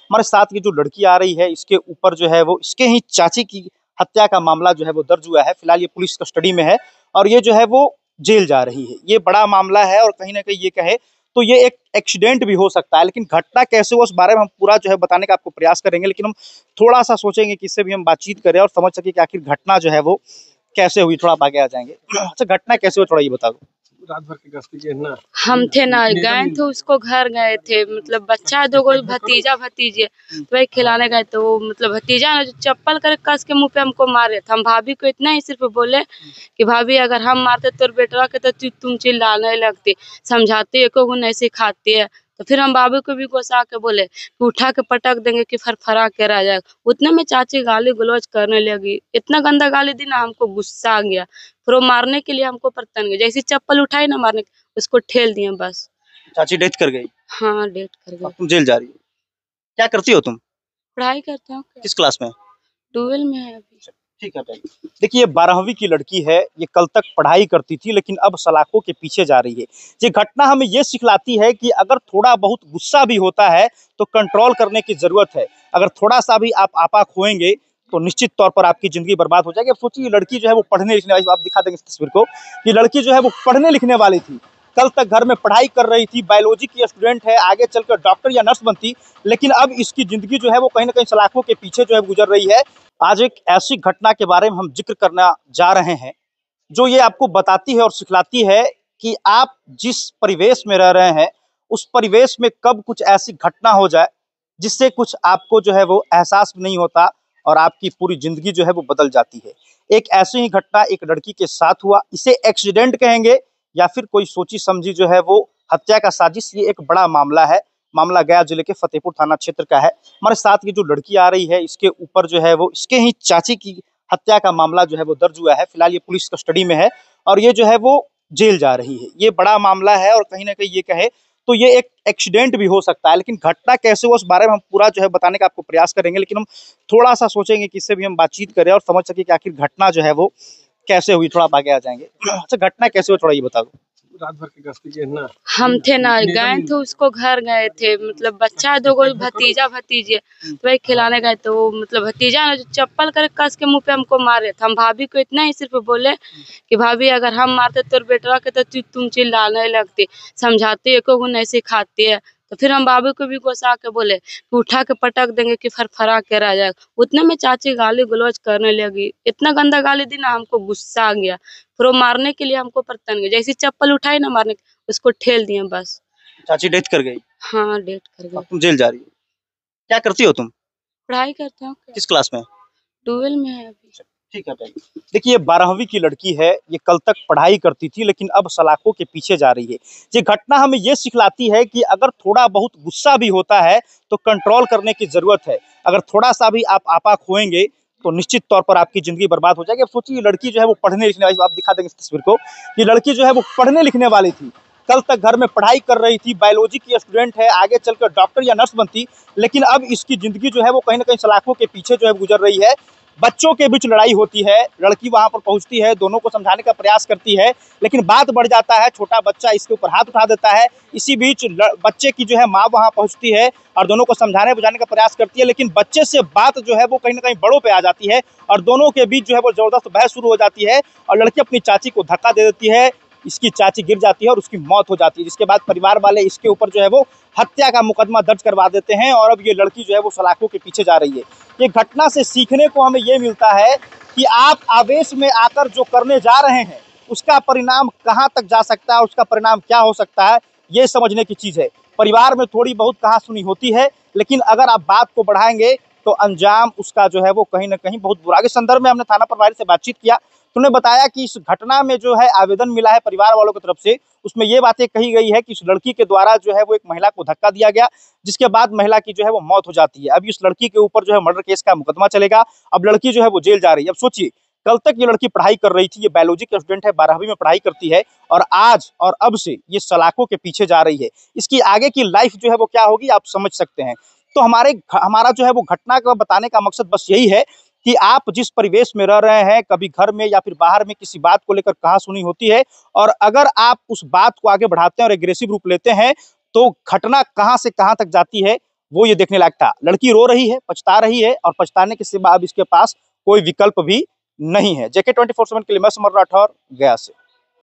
हमारे साथ ये जो लड़की आ रही है, इसके ऊपर जो है वो इसके ही चाची की हत्या का मामला जो है वो दर्ज हुआ है। फिलहाल ये पुलिस कस्टडी में है और ये जो है वो जेल जा रही है। ये बड़ा मामला है और कहीं ना कहीं ये कहे तो ये एक एक्सीडेंट भी हो सकता है, लेकिन घटना कैसे हुआ उस बारे में हम पूरा जो है बताने का आपको प्रयास करेंगे। लेकिन हम थोड़ा सा सोचेंगे कि इससे भी हम बातचीत करें और समझ सके कि आखिर घटना जो है वो कैसे हुई। थोड़ा आप आगे आ जाएंगे। अच्छा, घटना कैसे हुई थोड़ा ये बता दो। रात भर की गश्ती के ना हम थे ना गए थे, उसको घर गए थे, मतलब बच्चा है, दो भतीजा भतीजे, तो वही खिलाने गए। तो वो मतलब भतीजा ना जो चप्पल कर कस के मुंह पे हमको मारे थे। हम भाभी को इतना ही सिर्फ बोले कि भाभी अगर हम मारते तो बेटवा के तो तुम चिल्लाने लगती, समझाती एको गुण नहीं सिखाती है। तो फिर हम बाबू को भी गुस्सा के बोले कि उठा के पटक देंगे कि फरफरा के रह जाएगा। उतने में चाची गाली गलौज करने लगी, इतना गंदा गाली दी ना, हमको गुस्सा आ गया। फिर वो मारने के लिए हमको परतन गए, जैसी चप्पल उठाई ना मारने, उसको ठेल दिए बस। चाची डेथ कर गई? हाँ, डेट कर गई। अब तुम जेल जा रही हो, क्या करती हो तुम? पढ़ाई करते हो? किस क्लास में? 12 में है अभी। ठीक है भाई। देखिए, 12वीं की लड़की है, ये कल तक पढ़ाई करती थी लेकिन अब सलाखों के पीछे जा रही है। ये घटना हमें ये सिखलाती है कि अगर थोड़ा बहुत गुस्सा भी होता है तो कंट्रोल करने की जरूरत है। अगर थोड़ा सा भी आप आपा खोएंगे तो निश्चित तौर पर आपकी जिंदगी बर्बाद हो जाएगी। अब सोचिए, ये लड़की जो है वो पढ़ने लिखने वाली, आप दिखा देंगे इस तस्वीर को, ये लड़की जो है वो पढ़ने लिखने वाली थी, कल तक घर में पढ़ाई कर रही थी, बायोलॉजी की स्टूडेंट है, आगे चलकर डॉक्टर या नर्स बनती, लेकिन अब इसकी जिंदगी जो है वो कहीं ना कहीं सलाखों के पीछे जो है गुजर रही है। आज एक ऐसी घटना के बारे में हम जिक्र करना जा रहे हैं जो ये आपको बताती है और सिखलाती है कि आप जिस परिवेश में रह रहे हैं उस परिवेश में कब कुछ ऐसी घटना हो जाए जिससे कुछ आपको जो है वो एहसास नहीं होता और आपकी पूरी जिंदगी जो है वो बदल जाती है। एक ऐसी ही घटना एक लड़की के साथ हुआ। इसे एक्सीडेंट कहेंगे या फिर कोई सोची समझी जो है वो हत्या का साजिश, ये एक बड़ा मामला है। मामला गया जिले के फतेहपुर थाना क्षेत्र का है। हमारे साथ ये जो लड़की आ रही है, इसके ऊपर जो है वो इसके ही चाची की हत्या का मामला जो है वो दर्ज हुआ है। फिलहाल ये पुलिस कस्टडी में है और ये जो है वो जेल जा रही है। ये बड़ा मामला है और कहीं ना कहीं ये कहे तो ये एक एक्सीडेंट भी हो सकता है, लेकिन घटना कैसे हुआ उस बारे में हम पूरा जो है बताने का आपको प्रयास करेंगे। लेकिन हम थोड़ा सा सोचेंगे कि इससे भी हम बातचीत करें और समझ सके कि आखिर घटना जो है वो कैसे हुई। थोड़ा आप आगे आ जाएंगे। अच्छा, घटना कैसे हुआ थोड़ा ये बता दो। रात भर की गश्ती के ना हम थे ना गए थे, उसको घर गए थे, मतलब बच्चा है, दो भतीजा भतीजे, तो वही खिलाने गए। तो वो मतलब भतीजा ना जो चप्पल कर कस के मुंह पे हमको मारे थे। हम भाभी को इतना ही सिर्फ बोले कि भाभी अगर हम मारते तो बेटवा के तो तुम चिल्लाने लगती, समझाती एको गुण नहीं सिखाती है। तो फिर हम बाबू को भी गुस्सा के बोले कि उठा के पटक देंगे कि फरफरा के रह जाएगा। उतने में चाची गाली गलौज करने लगी, इतना गंदा गाली दी ना, हमको गुस्सा आ गया। फिर वो मारने के लिए हमको परतन गए, जैसी चप्पल उठाई ना मारने, उसको ठेल दिए बस। चाची डेथ कर गई? हाँ, डेट कर अब गई। तुम जेल जा रही हो, क्या करती हो तुम? पढ़ाई करते हो? किस क्लास में? 12 में है अभी। ठीक है भाई। देखिए, 12वीं की लड़की है, ये कल तक पढ़ाई करती थी लेकिन अब सलाखों के पीछे जा रही है। ये घटना हमें ये सिखलाती है कि अगर थोड़ा बहुत गुस्सा भी होता है तो कंट्रोल करने की जरूरत है। अगर थोड़ा सा भी आप आपा खोएंगे तो निश्चित तौर पर आपकी जिंदगी बर्बाद हो जाएगी। अब सोचिए, लड़की जो है वो पढ़ने लिखने वाली, आप दिखा देंगे इस तस्वीर को, ये लड़की जो है वो पढ़ने लिखने वाली थी, कल तक घर में पढ़ाई कर रही थी, बायोलॉजी की स्टूडेंट है, आगे चलकर डॉक्टर या नर्स बनती, लेकिन अब इसकी जिंदगी जो है वो कहीं ना कहीं सलाखों के पीछे जो है गुजर रही है। बच्चों के बीच लड़ाई होती है, लड़की वहां पर पहुंचती है, दोनों को समझाने का प्रयास करती है, लेकिन बात बढ़ जाता है, छोटा बच्चा इसके ऊपर हाथ उठा देता है। इसी बीच बच्चे की जो है माँ वहां पहुंचती है और दोनों को समझाने बुझाने का प्रयास करती है, लेकिन बच्चे से बात जो है वो कहीं ना कहीं बड़ों पे आ जाती है और दोनों के बीच जो है वो जबरदस्त बहस शुरू हो जाती है और लड़की अपनी चाची को धक्का दे देती है। इसकी चाची गिर जाती है और उसकी मौत हो जाती है, जिसके बाद परिवार वाले इसके ऊपर जो है वो हत्या का मुकदमा दर्ज करवा देते हैं और अब ये लड़की जो है वो सलाखों के पीछे जा रही है। ये घटना से सीखने को हमें ये मिलता है कि आप आवेश में आकर जो करने जा रहे हैं उसका परिणाम कहाँ तक जा सकता है, उसका परिणाम क्या हो सकता है, ये समझने की चीज़ है। परिवार में थोड़ी बहुत कहासुनी होती है, लेकिन अगर आप बात को बढ़ाएंगे तो अंजाम उसका जो है वो कहीं ना कहीं बहुत बुरा। के संदर्भ में हमने थाना प्रभारी से बातचीत किया, उन्होंने बताया कि इस घटना में जो है आवेदन मिला है परिवार वालों की तरफ से, उसमें ये बातें कही गई है कि इस लड़की के द्वारा जो है वो एक महिला को धक्का दिया गया, जिसके बाद महिला की जो है वो मौत हो जाती है। अब इस लड़की के ऊपर जो है मर्डर केस का मुकदमा चलेगा। अब लड़की जो है वो जेल जा रही है। अब सोचिए, कल तक ये लड़की पढ़ाई कर रही थी, ये बायोलॉजी की स्टूडेंट है, 12वीं में पढ़ाई करती है और आज और अब से ये सलाखों के पीछे जा रही है। इसकी आगे की लाइफ जो है वो क्या होगी आप समझ सकते हैं। तो हमारा जो है वो घटना का बताने का मकसद बस यही है कि आप जिस परिवेश में रह रहे हैं, कभी घर में या फिर बाहर में किसी बात को लेकर कहासुनी होती है और अगर आप उस बात को आगे बढ़ाते हैं और एग्रेसिव रूप लेते हैं तो घटना कहां से कहां तक जाती है वो ये देखने लायक था। लड़की रो रही है, पछता रही है और पछताने के सिवा अब इसके पास कोई विकल्प भी नहीं है। JK 24/7 के लिए मैं समर राठौर, गया से।